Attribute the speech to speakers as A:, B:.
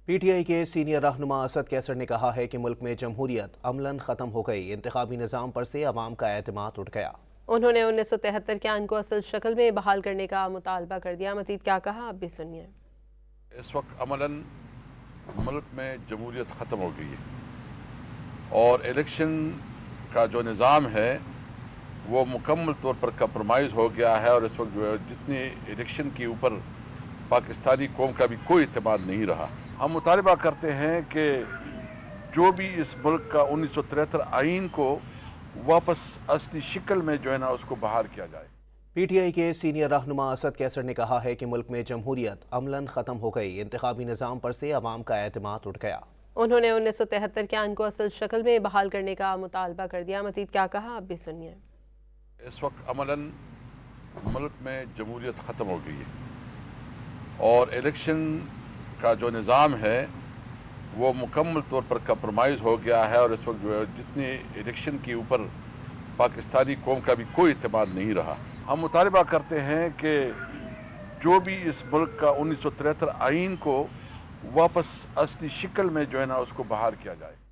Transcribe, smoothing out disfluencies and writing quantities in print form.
A: P T I के senior रहनुमा असद कैसर ने कहा है कि मुल्क में जमहूरियत अमलन ख़त्म हो गई, इंतखाबी निज़ाम पर से अवाम का एतमाद उठ गया।
B: उन्होंने 1973 के आइन को असल शक्ल में बहाल करने का मुतालबा कर दिया। मज़ीद क्या कहा, आप भी सुनिए।
C: इस वक्त अमलन मुल्क में जमहूरियत ख़त्म हो गई है और इलेक्शन का जो निज़ाम है वो मुकम्मल तौर पर कंप्रोमाइज़ हो गया है और इस वक्त जो है जितनी इलेक्शन के ऊपर पाकिस्तानी कौम का भी कोई इत्मीनान नहीं रहा। हम मुतालबा करते हैं कि जो भी इस मुल्क का 1973 आइन को वापस असली शक्ल में जो है ना उसको बहाल किया जाए।
A: PTI के सीनियर रहनुमा असद कैसर ने कहा है कि मुल्क में जमहूरियत अमलन ख़त्म हो गई, इंतखाबी निज़ाम पर से अवाम का एतमाद उठ गया।
B: उन्होंने 1973 के आइन को असल शक्ल में बहाल करने का मुतालबा कर दिया। मज़ीद क्या कहा, आप भी सुनिए।
C: इस वक्त अमलन मुल्क में जमहूरियत ख़त्म हो गई है और इलेक्शन का जो निज़ाम है वो मुकम्मल तौर पर कंप्रोमाइज़ हो गया है और इस वक्त जो है जितनी इलेक्शन के ऊपर पाकिस्तानी कौम का भी कोई इत्मीनान नहीं रहा। हम मुतालबा करते हैं कि जो भी इस मुल्क का 1973 आइन को वापस असली शक्ल में जो है ना उसको बहाल किया जाए।